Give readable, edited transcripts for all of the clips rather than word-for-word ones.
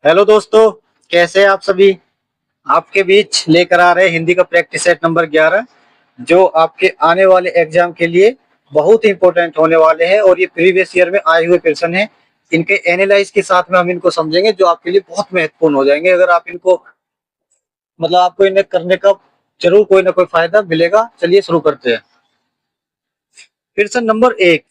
Hello दोस्तों, कैसे हैं आप सभी। आपके बीच लेकर आ रहे हैं हिंदी का प्रैक्टिस सेट नंबर 11, जो आपके आने वाले एग्जाम के लिए बहुत ही इंपॉर्टेंट होने वाले हैं। और ये प्रीवियस ईयर में आए हुए क्वेश्चन हैं। इनके एनालाइज के साथ में हम इनको समझेंगे, जो आपके लिए बहुत महत्वपूर्ण हो जाएंगे। अगर आप इनको आपको इन्हें करने का जरूर कोई ना कोई फायदा मिलेगा। चलिए शुरू करते हैं। क्वेश्चन नंबर 1,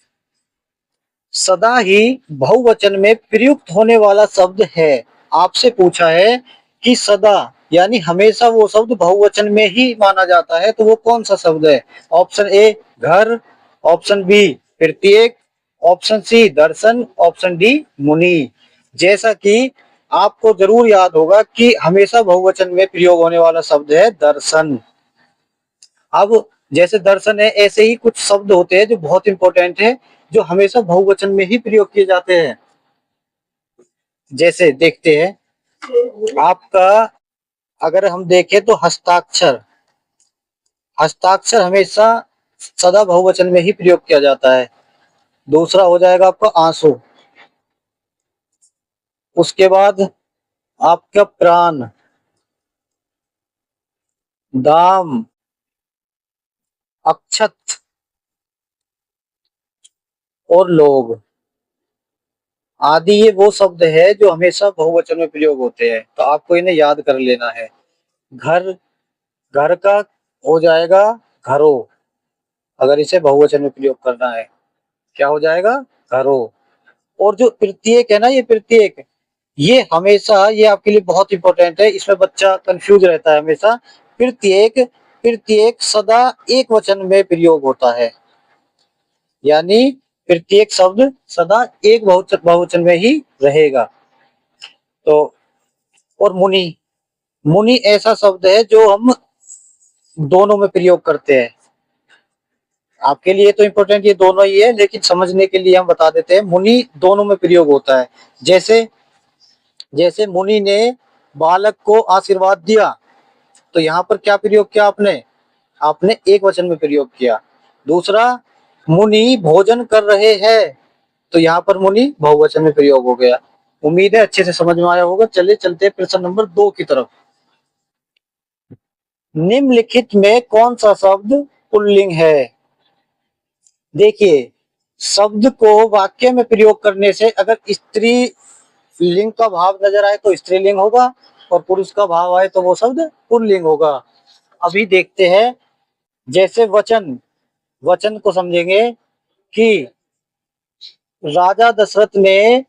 सदा ही बहुवचन में प्रयुक्त होने वाला शब्द है। आपसे पूछा है कि सदा यानी हमेशा वो शब्द बहुवचन में ही माना जाता है, तो वो कौन सा शब्द है। ऑप्शन ए घर, ऑप्शन बी प्रत्येक, ऑप्शन सी दर्शन, ऑप्शन डी मुनि। जैसा कि आपको जरूर याद होगा कि हमेशा बहुवचन में प्रयोग होने वाला शब्द है दर्शन। अब जैसे दर्शन है, ऐसे ही कुछ शब्द होते हैं जो बहुत इंपॉर्टेंट है, जो हमेशा बहुवचन में ही प्रयोग किए जाते हैं। जैसे देखते हैं आपका, अगर हम देखें तो हस्ताक्षर। हस्ताक्षर हमेशा सदा बहुवचन में ही प्रयोग किया जाता है। दूसरा हो जाएगा आपका आंसू। उसके बाद आपका प्राण, दाम, अक्षत और लोग आदि, ये वो शब्द है जो हमेशा बहुवचन में प्रयोग होते हैं। तो आपको इन्हें याद कर लेना है। घर, घर का हो जाएगा घरों, अगर इसे बहुवचन में प्रयोग करना है क्या हो जाएगा, घरों। और जो प्रत्येक है ना, ये प्रत्येक, ये हमेशा, ये आपके लिए बहुत इंपॉर्टेंट है। इसमें बच्चा कंफ्यूज रहता है हमेशा। प्रत्येक, प्रत्येक सदा एक वचन में प्रयोग होता है, यानी प्रत्येक शब्द सदा एक बहुवचन बहुवचन में ही रहेगा। तो और मुनि, मुनि ऐसा शब्द है जो हम दोनों में प्रयोग करते हैं। आपके लिए तो इम्पोर्टेंट ये दोनों ही है, लेकिन समझने के लिए हम बता देते हैं, मुनि दोनों में प्रयोग होता है। जैसे जैसे मुनि ने बालक को आशीर्वाद दिया, तो यहाँ पर क्या प्रयोग किया आपने, आपने एक वचन में प्रयोग किया। दूसरा, मुनि भोजन कर रहे हैं, तो यहाँ पर मुनि बहुवचन में प्रयोग हो गया। उम्मीद है अच्छे से समझ में आया होगा। चलिए चलते हैं प्रश्न नंबर 2 की तरफ। निम्नलिखित में कौन सा शब्द पुल्लिंग है। देखिए, शब्द को वाक्य में प्रयोग करने से अगर स्त्री लिंग का भाव नजर आए तो स्त्रीलिंग होगा, और पुरुष का भाव आए तो वो शब्द पुल्लिंग होगा। अभी देखते हैं। जैसे वचन, वचन को समझेंगे कि राजा दशरथ ने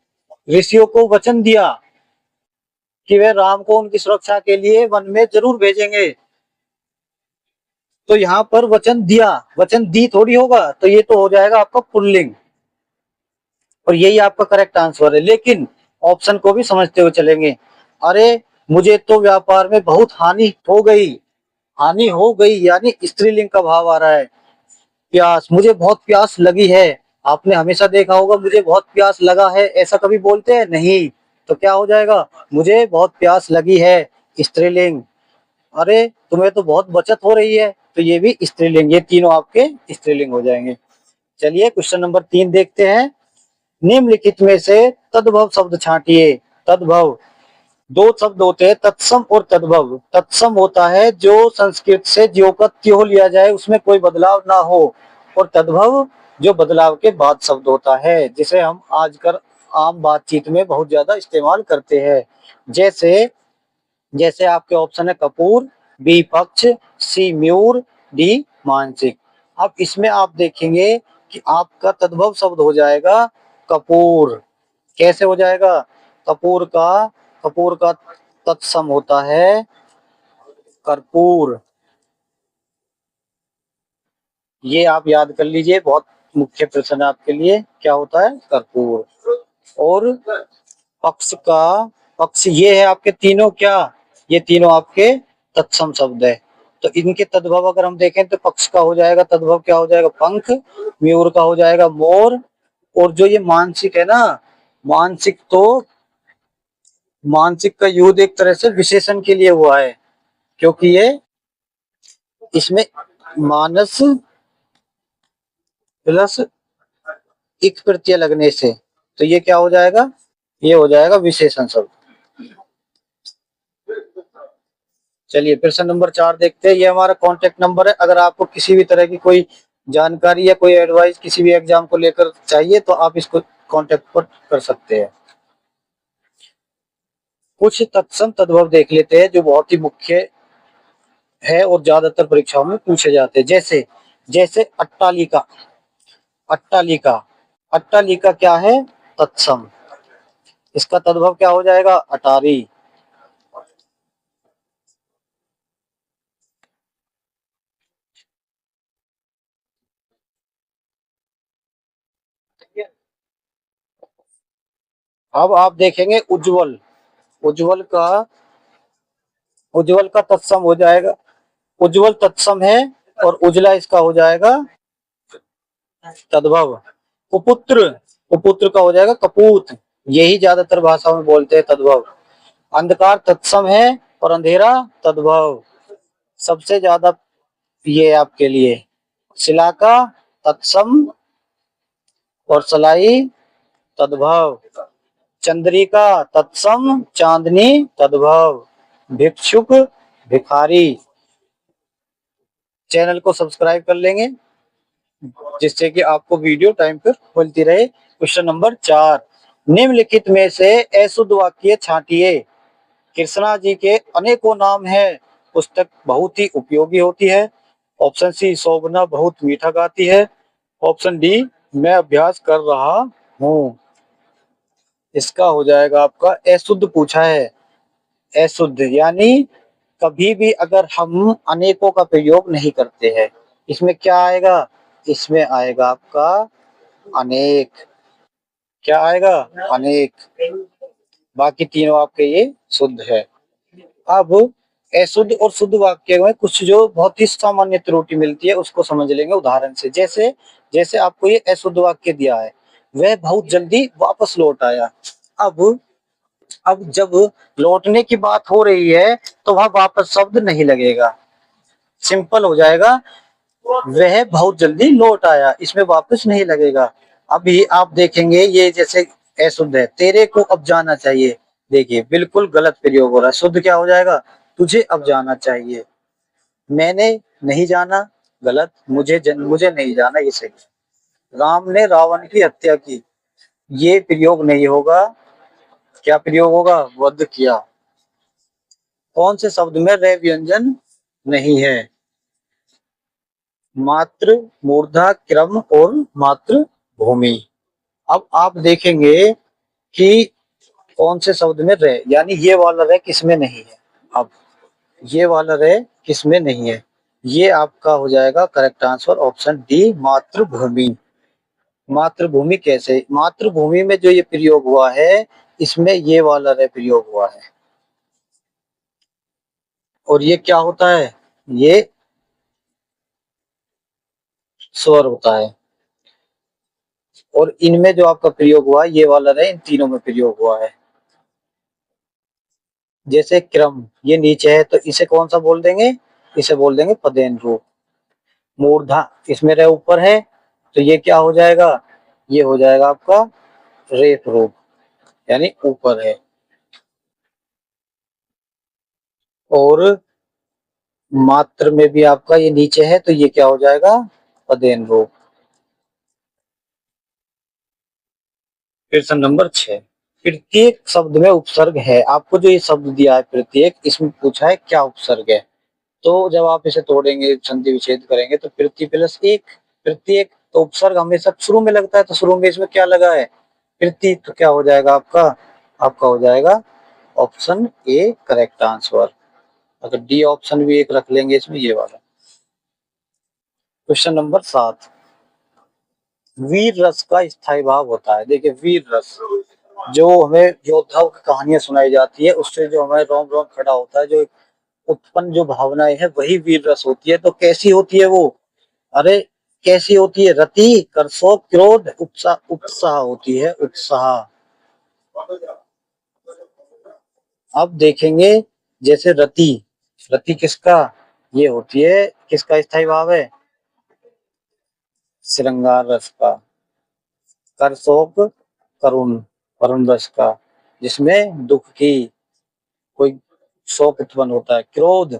ऋषियों को वचन दिया कि वे राम को उनकी सुरक्षा के लिए वन में जरूर भेजेंगे। तो यहाँ पर वचन दिया, वचन दी थोड़ी होगा, तो ये तो हो जाएगा आपका पुल्लिंग, और यही आपका करेक्ट आंसर है। लेकिन ऑप्शन को भी समझते हुए चलेंगे। अरे, मुझे तो व्यापार में बहुत हानि हो गई, हानि हो गई यानी स्त्रीलिंग का भाव आ रहा है। प्यास, मुझे बहुत प्यास लगी है। आपने हमेशा देखा होगा मुझे बहुत प्यास लगा है, ऐसा कभी बोलते हैं नहीं। तो क्या हो जाएगा, मुझे बहुत प्यास लगी है, स्त्रीलिंग। अरे, तुम्हें तो बहुत बचत हो रही है, तो ये भी स्त्रीलिंग। ये तीनों आपके स्त्रीलिंग हो जाएंगे। चलिए क्वेश्चन नंबर 3 देखते हैं। निम्नलिखित में से तद्भव शब्द छांटिए। तद्भव, दो शब्द होते हैं, तत्सम और तद्भव। तत्सम होता है जो संस्कृत से ज्यों का त्यों लिया जाए, उसमें कोई बदलाव ना हो। और तद्भव जो बदलाव के बाद शब्द होता है, जिसे हम आजकल आम बातचीत में बहुत ज्यादा इस्तेमाल करते हैं। जैसे जैसे आपके ऑप्शन है कपूर, बी पक्ष, सी म्यूर, डी मानसिक। अब इसमें आप देखेंगे कि आपका तद्भव शब्द हो जाएगा कपूर। कैसे हो जाएगा, कपूर का, कपूर का तत्सम होता है कर्पूर। ये आप याद कर लीजिए, बहुत मुख्य प्रश्न है आपके लिए, क्या होता है कर्पूर। और पक्ष का, पक्ष ये है आपके तीनों, क्या, ये तीनों आपके तत्सम शब्द है। तो इनके तद्भव अगर हम देखें तो पक्ष का हो जाएगा तद्भव, क्या हो जाएगा, पंख। मयूर का हो जाएगा मोर। और जो ये मानसिक है ना, मानसिक, तो मानसिक का युद्ध एक तरह से विशेषण के लिए हुआ है, क्योंकि ये इसमें मानस प्लस इक प्रत्यय लगने से, तो ये क्या हो जाएगा, ये हो जाएगा विशेषण शब्द। चलिए प्रश्न नंबर 4 देखते हैं। ये हमारा कांटेक्ट नंबर है। अगर आपको किसी भी तरह की कोई जानकारी या कोई एडवाइस किसी भी एग्जाम को लेकर चाहिए तो आप इसको कांटेक्ट पर कर सकते हैं। कुछ तत्सम तद्भव देख लेते हैं जो बहुत ही मुख्य है और ज्यादातर परीक्षाओं में पूछे जाते हैं। जैसे जैसे अट्टालिका। अट्टालिका। अट्टालिका क्या है? तत्सम। इसका तद्भव क्या हो जाएगा? अटारी। अब आप देखेंगे उज्जवल। उज्जवल का उज्जवल का तत्सम हो जाएगा। उज्जवल तत्सम है और उजला इसका हो जाएगा तद्भव। कुपुत्र। कुपुत्र का हो जाएगा कपूत। यही ज्यादातर भाषाओं में बोलते हैं तद्भव। अंधकार तत्सम है और अंधेरा तद्भव। सबसे ज्यादा ये आपके लिए शिलाका तत्सम और सलाई तद्भव। चंद्रिका तत्सम चांदनी तद्भव। भिक्षुक भिखारी। चैनल को सब्सक्राइब कर लेंगे जिससे कि आपको वीडियो टाइम पर मिलती रहे। क्वेश्चन नंबर 4, निम्नलिखित में से अशुद्ध वाक्य छांटिए। कृष्णा जी के अनेकों नाम है। पुस्तक बहुत ही उपयोगी होती है। ऑप्शन सी, शोभना बहुत मीठा गाती है। ऑप्शन डी, मैं अभ्यास कर रहा हूँ। इसका हो जाएगा आपका अशुद्ध पूछा है। अशुद्ध यानी कभी भी अगर हम अनेकों का प्रयोग नहीं करते हैं, इसमें क्या आएगा? इसमें आएगा आपका अनेक। क्या आएगा? अनेक। बाकी तीनों आपके ये शुद्ध है। अब अशुद्ध और शुद्ध वाक्य में कुछ जो बहुत ही सामान्य त्रुटि मिलती है उसको समझ लेंगे उदाहरण से। जैसे जैसे आपको ये अशुद्ध वाक्य दिया है, वह बहुत जल्दी वापस लौट आया। अब अब जब लौटने की बात हो रही है तो वहां वापस शब्द नहीं लगेगा, सिंपल हो जाएगा। वह बहुत जल्दी लौट आया, इसमें वापस नहीं लगेगा। अभी आप देखेंगे ये जैसे अशुद्ध है, तेरे को अब जाना चाहिए। देखिए बिल्कुल गलत प्रयोग हो रहा है। शुद्ध क्या हो जाएगा? तुझे अब जाना चाहिए। मैंने नहीं जाना, गलत। मुझे नहीं जाना, ये सही। राम ने रावण की हत्या की, ये प्रयोग नहीं होगा। क्या प्रयोग होगा? वध किया। कौन से शब्द में रे व्यंजन नहीं है? मात्र, मूर्धा, क्रम और मात्र भूमि। अब आप देखेंगे कि कौन से शब्द में रे, यानी ये वाला रे किसमें नहीं है। अब ये वाला रे किसमें नहीं है? ये आपका हो जाएगा करेक्ट आंसर ऑप्शन डी, मातृभूमि। मातृभूमि कैसे? मातृभूमि में जो ये प्रयोग हुआ है इसमें ये वाला रे प्रयोग हुआ है। और ये क्या होता है? ये स्वर होता है। और इनमें जो आपका प्रयोग हुआ है ये वाला रे इन तीनों में प्रयोग हुआ है। जैसे क्रम, ये नीचे है तो इसे कौन सा बोल देंगे? इसे बोल देंगे पदेन रूप। मूर्धा, इसमें रे ऊपर है तो ये क्या हो जाएगा? ये हो जाएगा आपका रेप रूप, यानी ऊपर है। और मात्र में भी आपका ये नीचे है तो ये क्या हो जाएगा? पदेन रूप। प्रश्न नंबर 6, प्रत्येक शब्द में उपसर्ग है। आपको जो ये शब्द दिया है प्रत्येक, इसमें पूछा है क्या उपसर्ग है। तो जब आप इसे तोड़ेंगे, संधि विच्छेद करेंगे तो प्रति प्लस एक। प्रत्येक तो उपसर्ग हमेशा शुरू में लगता है, तो शुरू में इसमें क्या लगा है? प्रति। तो क्या हो जाएगा आपका? आपका हो जाएगा ऑप्शन ए करेक्ट आंसर। अगर डी ऑप्शन भी एक रख लेंगे इसमें, ये वाला। क्वेश्चन नंबर 7, वीर रस का स्थायी भाव होता है। देखिए वीर रस, जो हमें योद्धाओं की कहानियां सुनाई जाती है उससे जो हमें रोम रोम खड़ा होता है, जो उत्पन्न जो भावनाएं है वही वीर रस होती है। तो कैसी होती है वो? अरे कैसी होती है? रति, करशोक, क्रोध, उत्साह। उत्साह होती है, उत्साह। अब देखेंगे जैसे रति। रति किसका? ये होती है, किसका स्थायी भाव है? श्रृंगार रस का। करशोक, करुण, करुण रस का, जिसमें दुख की कोई शोक उत्पन्न होता है। क्रोध,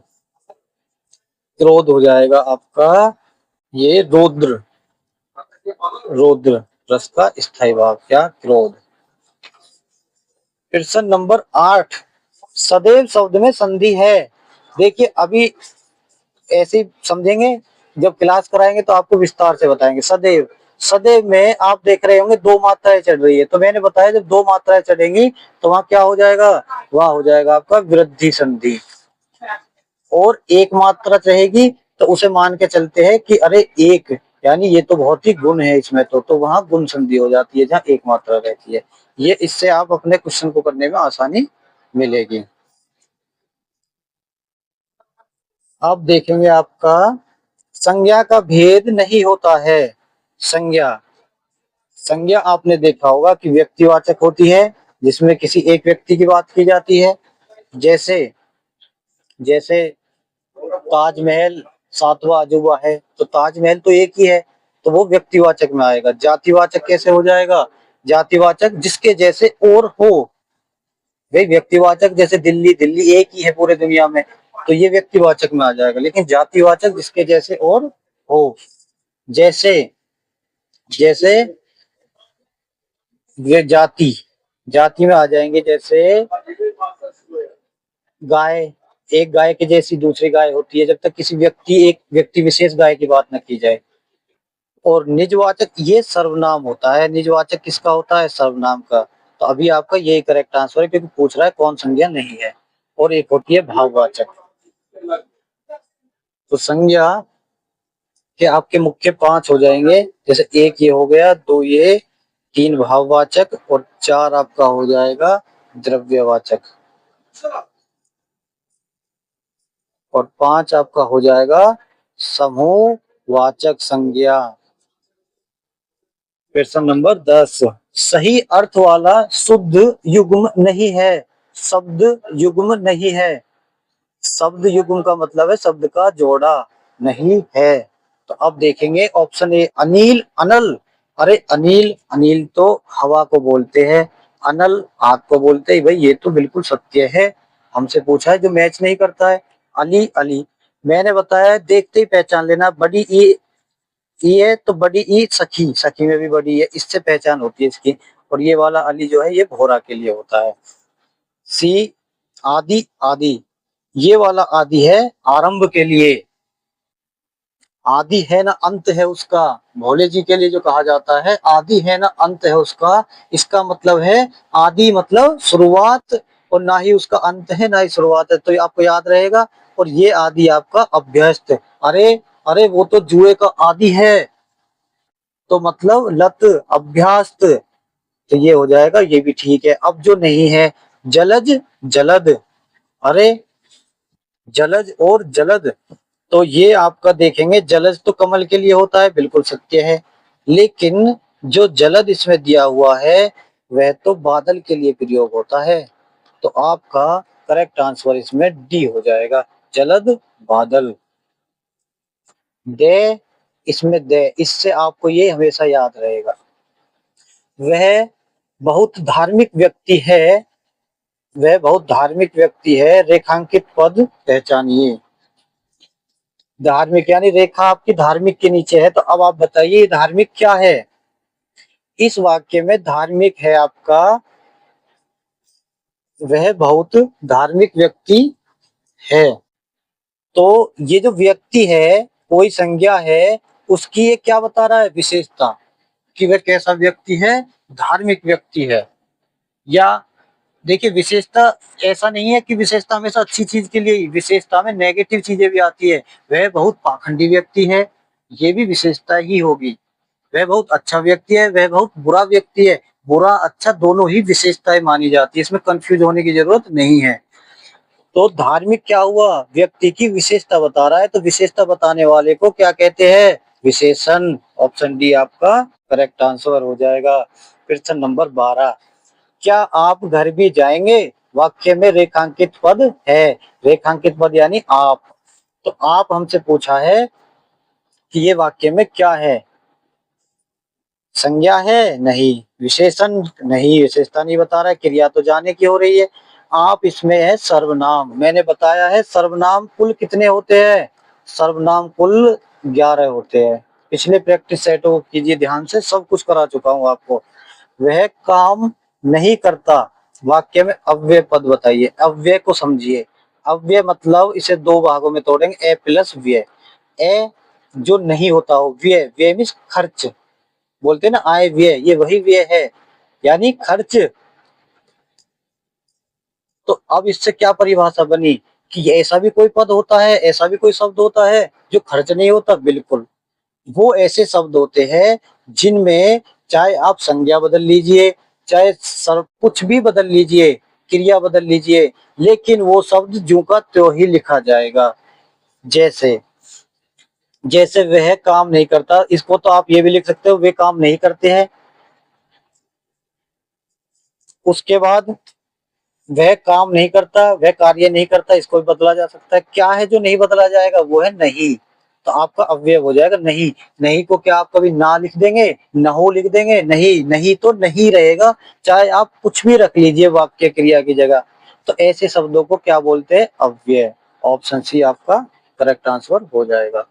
क्रोध हो जाएगा आपका ये रौद्र, रौद्र रस का स्थायी भाव क्या, क्रोध। प्रश्न नंबर 8, सदैव शब्द में संधि है। देखिए अभी ऐसे ही समझेंगे, जब क्लास कराएंगे तो आपको विस्तार से बताएंगे। सदैव, सदैव में आप देख रहे होंगे दो मात्राएं चढ़ रही है, तो मैंने बताया जब दो मात्राएं चढ़ेंगी तो वहां क्या हो जाएगा, वहां हो जाएगा आपका वृद्धि संधि। और एक मात्रा रहेगी तो उसे मान के चलते हैं कि अरे एक, यानी ये तो बहुत ही गुण है इसमें, तो वहां गुण संधि हो जाती है जहां एक मात्रा रहती है। ये इससे आप अपने क्वेश्चन को करने में आसानी मिलेगी। अब देखेंगे आपका संज्ञा का भेद नहीं होता है। संज्ञा, संज्ञा आपने देखा होगा कि व्यक्तिवाचक होती है जिसमें किसी एक व्यक्ति की बात की जाती है। जैसे जैसे ताजमहल सातवां अजूबा है, तो ताजमहल तो एक ही है, तो वो व्यक्तिवाचक में आएगा। जातिवाचक कैसे हो जाएगा, जातिवाचक जिसके जैसे और हो। भाई व्यक्तिवाचक जैसे दिल्ली, दिल्ली एक ही है पूरे दुनिया में, तो ये व्यक्तिवाचक में आ जाएगा। लेकिन जातिवाचक जिसके जैसे और हो, जैसे जैसे ये जाति, जाति में आ जाएंगे। जैसे गाय, एक गाय के जैसी दूसरी गाय होती है जब तक किसी व्यक्ति, एक व्यक्ति विशेष गाय की बात न की जाए। और निजवाचक ये सर्वनाम होता है। निजवाचक किसका होता है, सर्वनाम का। तो अभी आपका यही करेक्ट आंसर है क्योंकि पूछ रहा है कौन संज्ञा नहीं है। और एक होती है भाववाचक। तो संज्ञा के आपके मुख्य पांच हो जाएंगे। जैसे एक ये हो गया, दो ये, तीन भाववाचक और चार आपका हो जाएगा द्रव्यवाचक, और पांच आपका हो जाएगा समूहवाचक संज्ञा। प्रश्न नंबर 10, सही अर्थ वाला शुद्ध युग्म नहीं है। शब्द युग्म नहीं है। शब्द युग्म का मतलब है शब्द का जोड़ा नहीं है। तो अब देखेंगे ऑप्शन ए अनिल, अनल। अरे अनिल, अनिल तो हवा को बोलते हैं, अनल आग को बोलते हैं। भाई ये तो बिल्कुल सत्य है, हमसे पूछा है जो मैच नहीं करता है। अली, अली मैंने बताया है, देखते ही पहचान लेना। बड़ी ई, ई है तो बड़ी ई सखी, सखी में भी बड़ी है, इससे पहचान होती है इसकी। और ये वाला अली जो है ये भोरा के लिए होता है। सी आदि, आदि ये वाला आदि है आरंभ के लिए। आदि है ना अंत है उसका, भोले जी के लिए जो कहा जाता है आदि है ना अंत है उसका, इसका मतलब है आदि मतलब शुरुआत, और ना ही उसका अंत है ना ही शुरुआत है, तो ये आपको याद रहेगा। और ये आदि आपका अभ्यस्त। अरे अरे वो तो जुए का आदि है, तो मतलब लत, अभ्यास्त, तो ये हो जाएगा, ये भी ठीक है। अब जो नहीं है, जलज, जलद। अरे जलज और जलद, तो ये आपका देखेंगे जलज तो कमल के लिए होता है, बिल्कुल सत्य है। लेकिन जो जलद इसमें दिया हुआ है वह तो बादल के लिए प्रयोग होता है। तो आपका करेक्ट आंसर इसमें डी हो जाएगा, जलद बादल। दे, इसमें दे, इससे आपको ये हमेशा याद रहेगा। वह बहुत धार्मिक व्यक्ति है, वह बहुत धार्मिक व्यक्ति है, रेखांकित पद पहचानिए। धार्मिक यानी रेखा आपकी धार्मिक के नीचे है, तो अब आप बताइए धार्मिक क्या है। इस वाक्य में धार्मिक है आपका, वह बहुत धार्मिक व्यक्ति है। तो ये जो व्यक्ति है, कोई संज्ञा है, उसकी ये क्या बता रहा है, विशेषता, कि वह कैसा व्यक्ति है, धार्मिक व्यक्ति है। या देखिए विशेषता ऐसा नहीं है कि विशेषता हमेशा अच्छी चीज के लिए, विशेषता में नेगेटिव चीजें भी आती है। वह बहुत पाखंडी व्यक्ति है, ये भी विशेषता ही होगी। वह बहुत अच्छा व्यक्ति है, वह बहुत बुरा व्यक्ति है, बुरा अच्छा दोनों ही विशेषताएं मानी जाती है, इसमें कंफ्यूज होने की जरूरत नहीं है। तो धार्मिक क्या हुआ, व्यक्ति की विशेषता बता रहा है, तो विशेषता बताने वाले को क्या कहते हैं, विशेषण। ऑप्शन डी आपका करेक्ट आंसर हो जाएगा। प्रश्न नंबर 12, क्या आप घर भी जाएंगे, वाक्य में रेखांकित पद है। रेखांकित पद यानी आप, तो आप हमसे पूछा है कि ये वाक्य में क्या है, संज्ञा है नहीं, विशेषण नहीं, विशेषता नहीं बता रहा है, क्रिया तो जाने की हो रही है। आप इसमें है सर्वनाम। मैंने बताया है सर्वनाम कुल कितने होते हैं, सर्वनाम कुल 11 होते हैं। पिछले प्रैक्टिस सेटों को कीजिए ध्यान से, सब कुछ करा चुका हूं आपको। वह काम नहीं करता, वाक्य में अव्यय पद बताइए, अव्यय को समझिए। अव्यय मतलब इसे दो भागों में तोड़ेंगे, ए प्लस व्यय। ए जो नहीं होता हो, व्यय, व्यय मीन्स खर्च, बोलते हैं ना आय व्यय, ये वही व्यय है यानी खर्च। तो अब इससे क्या परिभाषा बनी कि ऐसा भी कोई पद होता है, ऐसा भी कोई शब्द होता है जो खर्च नहीं होता, बिल्कुल। वो ऐसे शब्द होते हैं जिनमें चाहे आप संज्ञा बदल लीजिए, चाहे सर कुछ भी बदल लीजिए, क्रिया बदल लीजिए, लेकिन वो शब्द ज्यों का त्यों ही लिखा जाएगा। जैसे जैसे वह काम नहीं करता, इसको तो आप ये भी लिख सकते हो वे काम नहीं करते हैं। उसके बाद वह काम नहीं करता, वह कार्य नहीं करता, इसको भी बदला जा सकता है। क्या है जो नहीं बदला जाएगा, वो है नहीं। तो आपका अव्यय हो जाएगा नहीं। नहीं को क्या आप कभी ना लिख देंगे, नहो लिख देंगे, नहीं, नहीं तो नहीं रहेगा, चाहे आप कुछ भी रख लीजिए वाक्य क्रिया की जगह। तो ऐसे शब्दों को क्या बोलते हैं, अव्यय। ऑप्शन सी आपका करेक्ट आंसर हो जाएगा।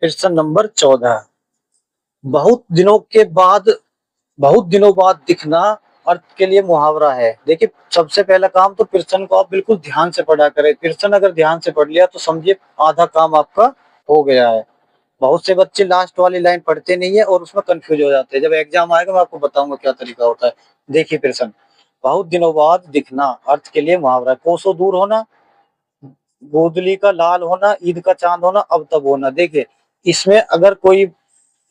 प्रश्न नंबर 14, बहुत दिनों के बाद, बहुत दिनों बाद दिखना अर्थ के लिए मुहावरा है। देखिए सबसे पहला काम तो प्रश्न को आप बिल्कुल ध्यान से पढ़ा करें। प्रश्न अगर ध्यान से पढ़ लिया तो समझिए आधा काम आपका हो गया है। बहुत से बच्चे लास्ट वाली लाइन पढ़ते नहीं है और उसमें कंफ्यूज हो जाते हैं। जब एग्जाम आएगा मैं आपको बताऊंगा क्या तरीका होता है। देखिए प्रश्न, बहुत दिनों बाद दिखना अर्थ के लिए मुहावरा, कोसों दूर होना, गोदली का लाल होना, ईद का चांद होना, अब तब होना। देखिए इसमें अगर कोई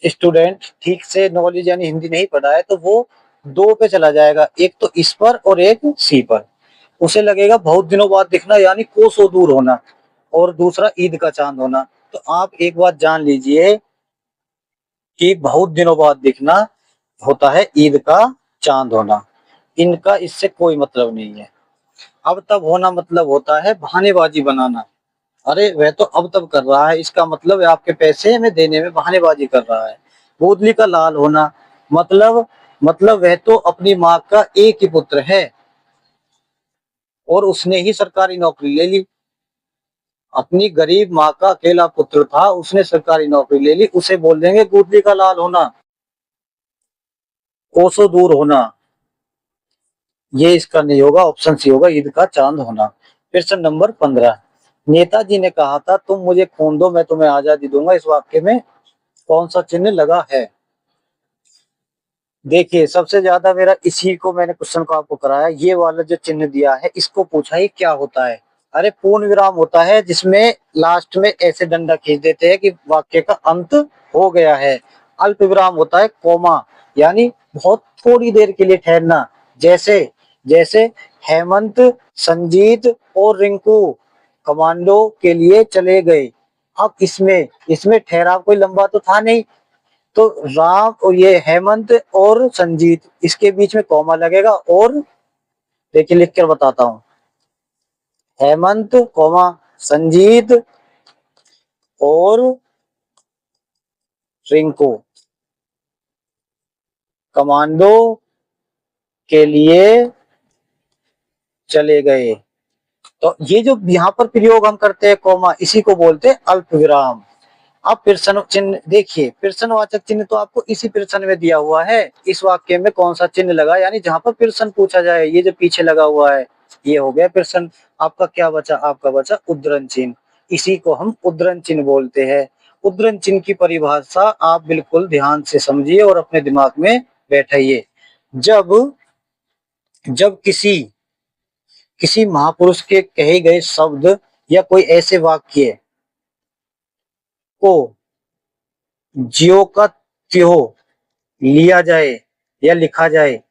स्टूडेंट ठीक से नॉलेज यानी हिंदी नहीं पढ़ा है तो वो दो पे चला जाएगा, एक तो इस पर और एक सी पर। उसे लगेगा बहुत दिनों बाद दिखना यानी कोसों दूर होना, और दूसरा ईद का चांद होना। तो आप एक बात जान लीजिए कि बहुत दिनों बाद दिखना होता है ईद का चांद होना, इनका इससे कोई मतलब नहीं है। अब तब होना मतलब होता है बहानेबाजी बनाना। अरे वह तो अब तब कर रहा है, इसका मतलब है आपके पैसे हमें देने में बहानेबाजी कर रहा है। बोतली का लाल होना मतलब वह तो अपनी माँ का एक ही पुत्र है और उसने ही सरकारी नौकरी ले ली। अपनी गरीब माँ का अकेला पुत्र था, उसने सरकारी नौकरी ले ली, उसे बोल देंगे गोदली का लाल होना, कोसों दूर होना। ये इसका नहीं होगा, ऑप्शन सी होगा ईद का चांद होना। प्रश्न नंबर 15, नेताजी ने कहा था तुम मुझे खून दो मैं तुम्हें आजादी दूंगा, इस वाक्य में कौन सा चिन्ह लगा है। देखिए सबसे ज्यादा मेरा इसी को मैंने क्वेश्चन को आपको कराया, ये वाला जो चिन्ह दिया है इसको पूछा ही क्या होता है। अरे पूर्ण विराम होता है जिसमें लास्ट में ऐसे डंडा खींच देते हैं कि वाक्य का अंत हो गया है। अल्प विराम होता है कोमा, यानी बहुत थोड़ी देर के लिए ठहरना। जैसे जैसे हेमंत, संजीत और रिंकू कमांडो के लिए चले गए। अब इसमें इसमें ठहराव कोई लंबा तो था नहीं, तो राम और ये हेमंत और संजीत इसके बीच में कॉमा लगेगा। और देखिए लिख कर बताता हूं, हेमंत कॉमा संजीत और रिंकू कमांडो के लिए चले गए। तो ये जो यहाँ पर प्रयोग हम करते हैं कॉमा, इसी को बोलते हैं अल्प विराम। अब प्रश्न चिन्ह देखिए, प्रश्नवाचक चिन्ह तो आपको इसी प्रश्न में दिया हुआ है, इस वाक्य में कौन सा चिन्ह लगा, यानी जहां पर प्रश्न पूछा जाए। ये जो पीछे लगा हुआ है ये हो गया प्रश्न। आपका क्या बचा, आपका बचा उद्धरण चिन्ह, इसी को हम उद्धरण चिन्ह बोलते हैं। उद्धरण चिन्ह की परिभाषा आप बिल्कुल ध्यान से समझिए और अपने दिमाग में बैठाइए। जब जब किसी महापुरुष के कहे गए शब्द या कोई ऐसे वाक्य को ज्यों का त्यों लिया जाए या लिखा जाए,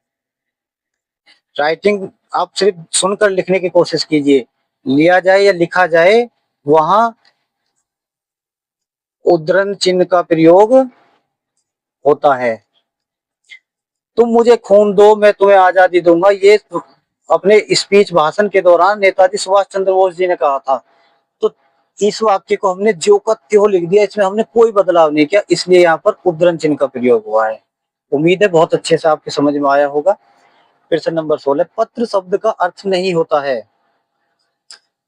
राइटिंग आप सिर्फ सुनकर लिखने की कोशिश कीजिए, लिया जाए या लिखा जाए, वहां उद्धरण चिन्ह का प्रयोग होता है। तुम मुझे खून दो मैं तुम्हें आजादी दूंगा, ये अपने स्पीच भाषण के दौरान नेताजी सुभाष चंद्र बोस जी ने कहा था। तो इस वाक्य को हमने ज्यों का त्यों लिख दिया, इसमें हमने कोई बदलाव नहीं किया, इसलिए यहाँ पर उद्धरण चिन्ह का प्रयोग हुआ है। उम्मीद है बहुत अच्छे से आपके समझ में आया होगा। प्रश्न नंबर 16, पत्र शब्द का अर्थ नहीं होता है।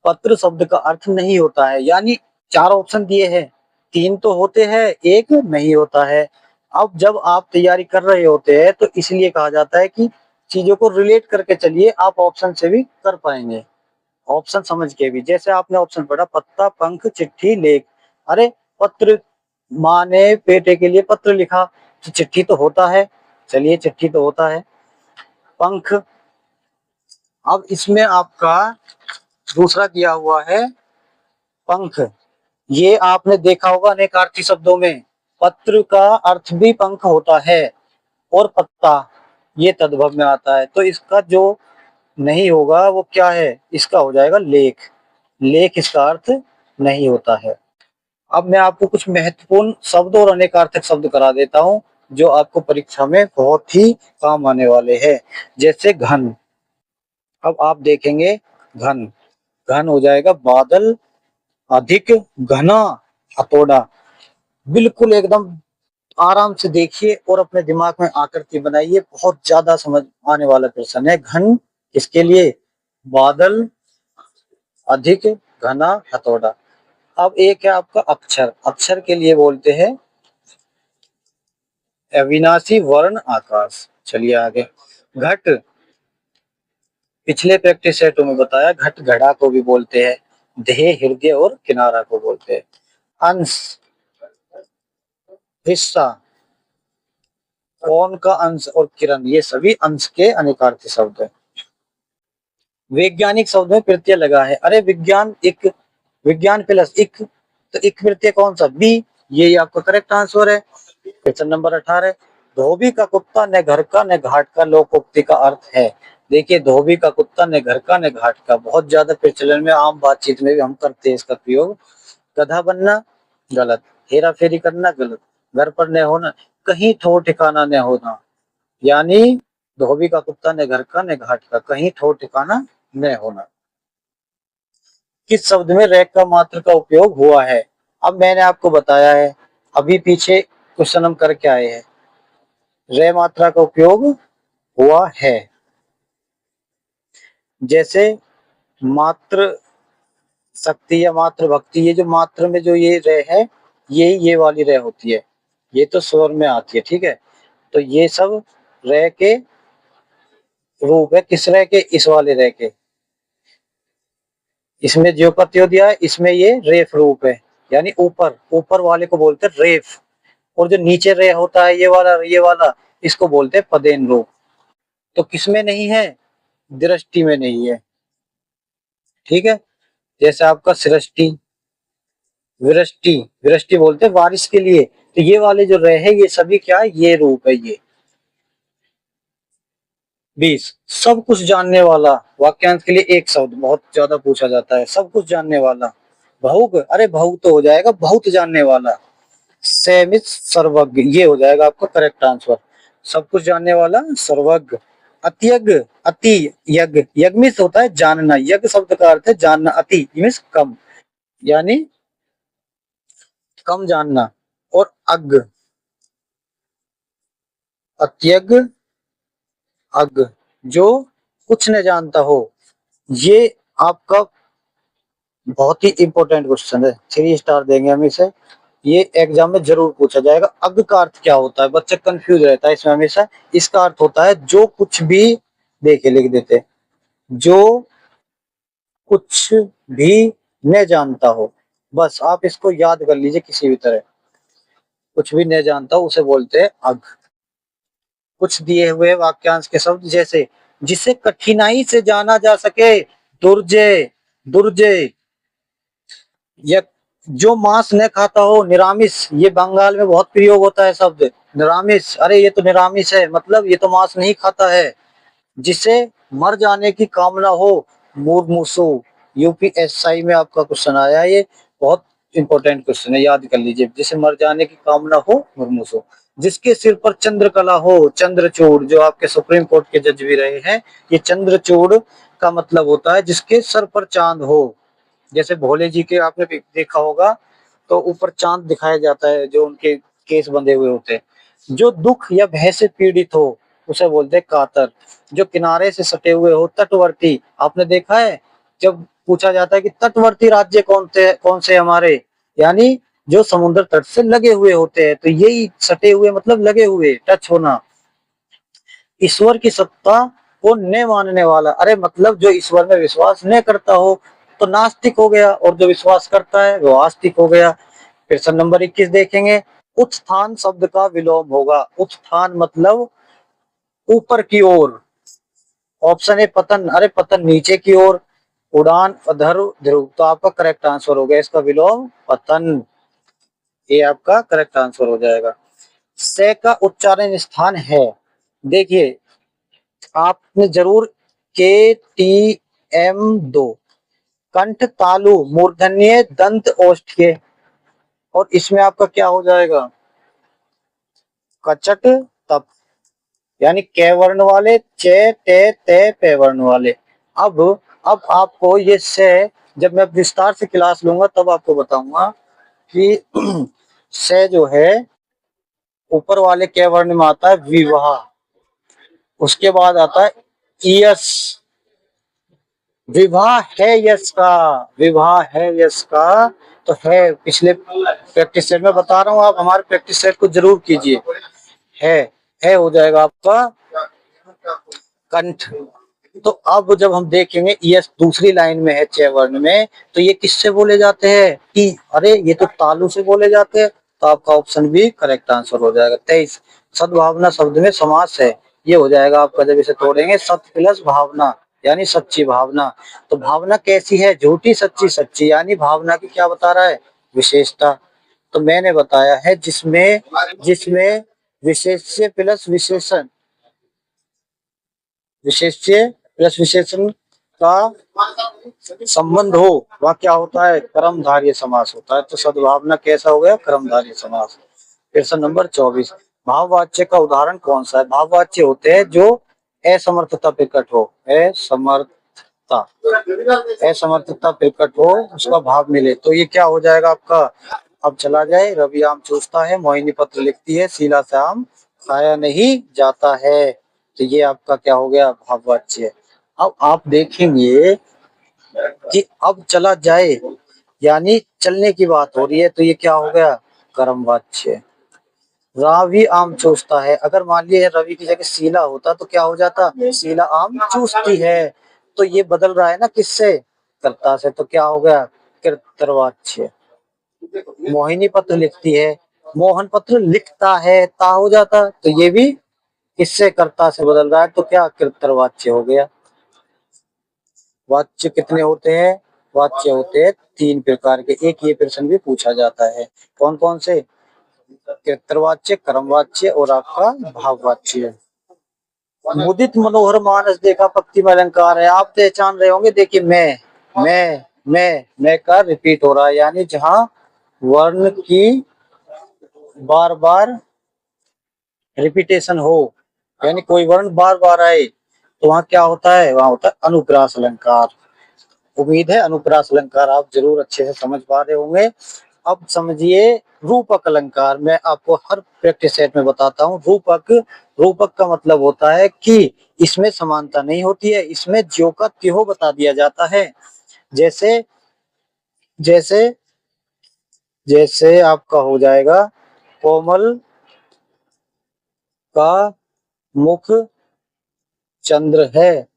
पत्र शब्द का अर्थ नहीं होता है, यानी 4 ऑप्शन दिए हैं, 3 तो होते हैं, 1 नहीं होता है। अब जब आप तैयारी कर रहे होते हैं तो इसलिए कहा जाता है कि चीजों को रिलेट करके चलिए, आप ऑप्शन से भी कर पाएंगे, ऑप्शन समझ के भी। जैसे आपने ऑप्शन पढ़ा, पत्ता, पंख, चिट्ठी, लेख। अरे पत्र, माँ ने बेटे के लिए पत्र लिखा, तो चिट्ठी तो होता है, चलिए चिट्ठी तो होता है। पंख, अब इसमें आपका दूसरा दिया हुआ है पंख, ये आपने देखा होगा अनेकार्थी शब्दों में, पत्र का अर्थ भी पंख होता है, और पत्ता ये तद्भव में आता है। तो इसका जो नहीं होगा वो क्या है, इसका हो जाएगा लेख। लेख इसका अर्थ नहीं होता है। अब मैं आपको कुछ महत्वपूर्ण शब्द और अनेकार्थक शब्द करा देता हूं, जो आपको परीक्षा में बहुत ही काम आने वाले हैं। जैसे घन, अब आप देखेंगे घन, घन हो जाएगा बादल, अधिक, घना, हथौड़ा। बिल्कुल एकदम आराम से देखिए और अपने दिमाग में आकृति बनाइए, बहुत ज्यादा समझ आने वाला प्रश्न है। घन किसके लिए, बादल, अधिक, घना, हथौड़ा। अब एक है आपका अक्षर, अक्षर के लिए बोलते हैं अविनाशी वर्ण आकाश। चलिए आगे, घट, पिछले प्रैक्टिस सेटों में बताया, घट घड़ा को भी बोलते हैं, देह, हृदय और किनारा को बोलते हैं। अंश, हिस्सा, कौन का अंश और किरण, ये सभी अंश के अनेकार्थी शब्द है। वैज्ञानिक शब्द में प्रत्यय लगा है, अरे विज्ञान, एक विज्ञान प्लस इक, तो इक प्रत्यय कौन सा, बी, ये आपका करेक्ट आंसर है। क्वेश्चन नंबर 18, धोबी का कुत्ता न घर का न घाट का लोकोक्ति का अर्थ है। देखिए धोबी का कुत्ता न घर का न घाट का, बहुत ज्यादा प्रचलन में, आम बातचीत में भी हम करते हैं इसका प्रयोग। गधा बनना गलत, हेरा फेरी करना गलत, घर पर न होना, कहीं ठो ठिकाना न होना, यानी धोबी का कुत्ता न घर का न घाट का, कहीं ठो ठिकाना न होना। किस शब्द में रैक का मात्र का उपयोग हुआ है। अब मैंने आपको बताया है, अभी पीछे क्वेश्चन हम करके आए हैं, रे मात्रा का उपयोग हुआ है। जैसे मात्र शक्ति या मात्र भक्ति, ये जो मात्र में जो ये रे है, ये वाली रे होती है, ये तो स्वर में आती है, ठीक है। तो ये सब रे के रूप है, किस रे के, इस वाले रे के। इसमें ज्यो का त्यों दिया है, इसमें ये रेफ रूप है, यानी ऊपर, ऊपर वाले को बोलते हैं रेफ, और जो नीचे रे होता है ये वाला इसको बोलते हैं पदेन रूप। तो किसमें नहीं है, दृष्टि में नहीं है, ठीक है। जैसे आपका सृष्टि, विरष्टि, विरष्टि बोलते हैं बारिश के लिए, तो ये वाले जो रे है ये सभी क्या है, ये रूप है ये। 20, सब कुछ जानने वाला, वाक्यांश के लिए एक शब्द बहुत ज्यादा पूछा जाता है, सब कुछ जानने वाला। बहुग, अरे बहु तो हो जाएगा बहुत जानने वाला। सेमित, सर्वज्ञ, ये हो जाएगा आपका करेक्ट आंसर, सब कुछ जानने वाला, सर्वज्ञ। अत्यज्ञ, अति यज्ञ, यज्ञ मीन्स होता है जानना, यज्ञ शब्द का अर्थ है जानना, अति मीन्स कम, यानी कम जानना। और अज्ञ, अत्यज्ञ, अज्ञ, जो कुछ न जानता हो। ये आपका बहुत ही इंपॉर्टेंट क्वेश्चन है, 3 स्टार देंगे हम इसे, ये एग्जाम में जरूर पूछा जाएगा। अज्ञ का अर्थ क्या होता है, बच्चा कंफ्यूज रहता है इसमें हमेशा। इसका अर्थ होता है जो कुछ भी, देखिए लिख देते, जो कुछ भी न जानता हो, बस आप इसको याद कर लीजिए किसी भी तरह, कुछ भी न जानता हो उसे बोलते हैं अज्ञ। कुछ दिए हुए वाक्यांश के शब्द, जैसे जिसे कठिनाई से जाना जा सके, दुर्जय, दुर्जय। या जो मांस न खाता हो, निरामिष, ये बंगाल में बहुत प्रयोग होता है शब्द निरामिष, अरे ये तो निरामिष है, मतलब ये तो मांस नहीं खाता है। जिसे मर जाने की कामना हो, मुर्मूसु। यूपीएसआई में आपका क्वेश्चन आया है, ये बहुत इंपॉर्टेंट क्वेश्चन है, याद कर लीजिए। जिसे मर जाने की कामना हो, मुर्मूसु। जिसके सिर पर चंद्रकला हो, चंद्रचूड़, जो आपके सुप्रीम कोर्ट के जज भी रहे हैं, ये चंद्रचूड़ का मतलब होता है जिसके सर पर चांद हो। जैसे भोले जी के आपने देखा होगा, तो ऊपर चांद दिखाया जाता है, जो उनके केस बंधे हुए होते हैं। जो दुख या भय से पीड़ित हो, उसे बोलते हैं कातर। जो किनारे से सटे हुए हो, तटवर्ती, आपने देखा है जब पूछा जाता है कि तटवर्ती राज्य कौन से हमारे, यानी जो समुद्र तट से लगे हुए होते हैं, तो यही सटे हुए मतलब लगे हुए, टच होना। ईश्वर की सत्ता को न मानने वाला, अरे मतलब जो ईश्वर में विश्वास न करता हो तो नास्तिक हो गया, और जो विश्वास करता है वो आस्तिक हो गया। प्रश्न नंबर 21 देखेंगे। उत्थान शब्द का विलोम होगा। उत्थान मतलब ऊपर की ओर। ऑप्शन ए पतन, अरे पतन नीचे की ओर। उड़ान अधर ध्रुव, तो आपका करेक्ट आंसर हो गया इसका विलोम पतन। ये आपका करेक्ट आंसर हो जाएगा। से का उच्चारण स्थान है, देखिए आपने जरूर के टी एम दो, कंठ तालु मूर्धन्य दंत ओष्ठ्य, और इसमें आपका क्या हो जाएगा, कचट तप, यानी कै वर्ण वाले, चे टे ते पे वर्ण वाले। अब अब आपको ये से, जब मैं विस्तार से क्लास लूंगा तब आपको बताऊंगा कि से जो है ऊपर वाले कै वर्ण में आता है विवाह, उसके बाद आता है यस, विवाह है यश का, विवाह है यश का, तो है पिछले प्रैक्टिस सेट में बता रहा हूँ, आप हमारे प्रैक्टिस सेट को जरूर कीजिए। है है हो जाएगा आपका कंठ। तो अब जब हम देखेंगे यस दूसरी लाइन में है च वर्ण में, तो ये किससे बोले जाते हैं, कि अरे ये तो तालु से बोले जाते हैं, तो आपका ऑप्शन भी करेक्ट आंसर हो जाएगा। 23 सद्भावना शब्द में समास है, ये हो जाएगा आपका जब इसे तोड़ेंगे, सत्य प्लस भावना यानी सच्ची भावना। तो भावना कैसी है, झूठी सच्ची, सच्ची यानी भावना की क्या बता रहा है, विशेषता। तो मैंने बताया है जिसमें जिसमें विशेष्य प्लस विशेषण, विशेष्य प्लस विशेषण का संबंध हो, वह क्या होता है, कर्मधारय समास होता है। तो सद्भावना कैसा हो गया, कर्मधारय समास। प्रश्न नंबर 24, भाववाच्य का उदाहरण कौन सा है। भाववाच्य होते हैं जो असमर्थता प्रकट हो, असमर्थता, असमर्थता प्रकट हो, उसका भाव मिले, तो ये क्या हो जाएगा आपका। अब चला जाए, रवि आम चूसता है, मोहिनी पत्र लिखती है, शीला से आम खाया नहीं जाता है, तो ये आपका क्या हो गया, भाववाच्य। अब आप देखेंगे कि अब चला जाए, यानी चलने की बात हो रही है, तो ये क्या हो गया, कर्मवाच्य। रावी आम चूसता है, अगर मान लिया रवि की जगह शीला होता तो क्या हो जाता, शीला आम चूसती है, तो ये बदल रहा है ना किससे, कर्ता से, तो क्या हो गया, कर्तृवाच्य। मोहिनी पत्र लिखती है, मोहन पत्र लिखता है, ता हो जाता, तो ये भी किससे, कर्ता से बदल रहा है, तो क्या कर्तृवाच्य हो गया। वाच्य कितने होते हैं, वाच्य होते हैं 3 प्रकार के, एक ये प्रश्न भी पूछा जाता है, कौन कौन से, कर्तृवाच्य, कर्मवाच्य और आपका भाववाच्य। मुदित मनोहर मानस देखा पक्ति में अलंकार है, आप पहचान रहे होंगे, देखिए मैं का रिपीट हो रहा है, यानी जहां वर्ण की बार बार रिपीटेशन हो, यानी कोई वर्ण बार बार आए, तो वहां क्या होता है, वहां होता है अनुप्रास अलंकार। उम्मीद है अनुप्रास अलंकार आप जरूर अच्छे से समझ पा रहे होंगे। अब समझिए रूपक अलंकार, मैं आपको हर प्रैक्टिस सेट में बताता हूँ। रूपक, रूपक का मतलब होता है कि इसमें समानता नहीं होती है, इसमें ज्यों का त्यों बता दिया जाता है। जैसे जैसे जैसे आपका हो जाएगा, कोमल का मुख चंद्र है,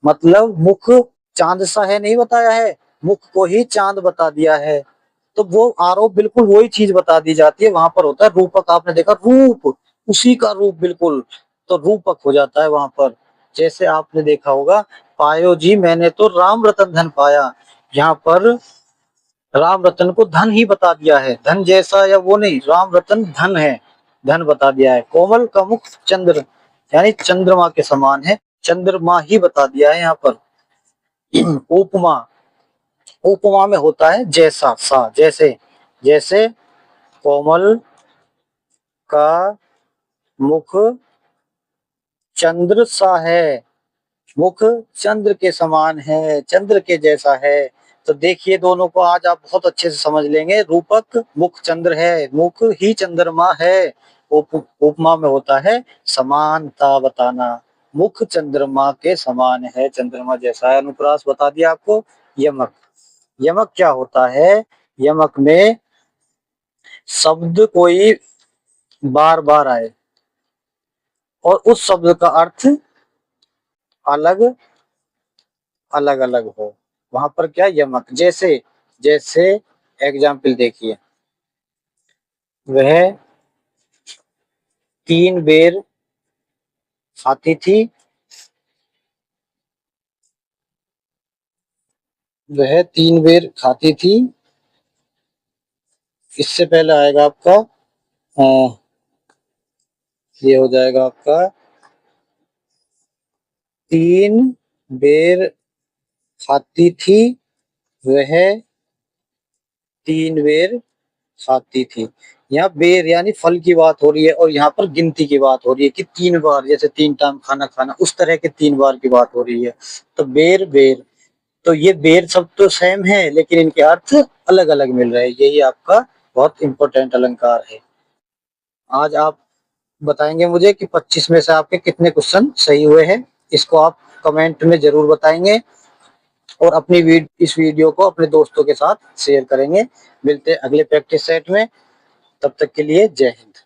मतलब मुख चांद सा है नहीं बताया है, मुख को ही चांद बता दिया है, तो वो आरोप बिल्कुल वही चीज बता दी जाती है, वहां पर होता है रूपक। आपने देखा रूप, उसी का रूप बिल्कुल, तो रूपक हो जाता है वहां पर। जैसे आपने देखा होगा, पायो जी मैंने तो राम रतन धन पाया, यहाँ पर राम रतन को धन ही बता दिया है, धन जैसा या वो नहीं, राम रतन धन है, धन बता दिया है। कोमल का मुख चंद्र, यानी चंद्रमा के समान है, चंद्रमा ही बता दिया है यहाँ पर। उपमा, उपमा में होता है जैसा सा, जैसे जैसे कोमल का मुख चंद्र सा है, मुख चंद्र के समान है, चंद्र के जैसा है। तो देखिए दोनों को आज आप बहुत अच्छे से समझ लेंगे, रूपक मुख चंद्र है, मुख ही चंद्रमा है, उपमा में होता है समानता बताना। मुख चंद्रमा के समान है, चंद्रमा जैसा है। अनुप्रास बता दिया आपको। यमक, यमक क्या होता है? यमक में शब्द कोई बार बार आए और उस शब्द का अर्थ अलग अलग अलग हो, वहां पर क्या यमक। जैसे जैसे एग्जाम्पल देखिए, वह 3 बेर खाती थी, वह 3 बेर खाती थी। इससे पहले आएगा आपका ये हो जाएगा आपका 3 बेर खाती थी, वह 3 बेर खाती थी। यहाँ बेर यानी फल की बात हो रही है और यहाँ पर गिनती की बात हो रही है कि 3 बार, जैसे 3 टाइम खाना खाना, उस तरह के 3 बार की बात हो रही है। तो बेर बेर, तो ये बेर सब तो सेम है लेकिन इनके अर्थ अलग अलग मिल रहे हैं। यही आपका बहुत इंपॉर्टेंट अलंकार है। आज आप बताएंगे मुझे कि 25 में से आपके कितने क्वेश्चन सही हुए हैं। इसको आप कमेंट में जरूर बताएंगे और इस वीडियो को अपने दोस्तों के साथ शेयर करेंगे। मिलते हैं अगले प्रैक्टिस सेट में, तब तक के लिए जय हिंद।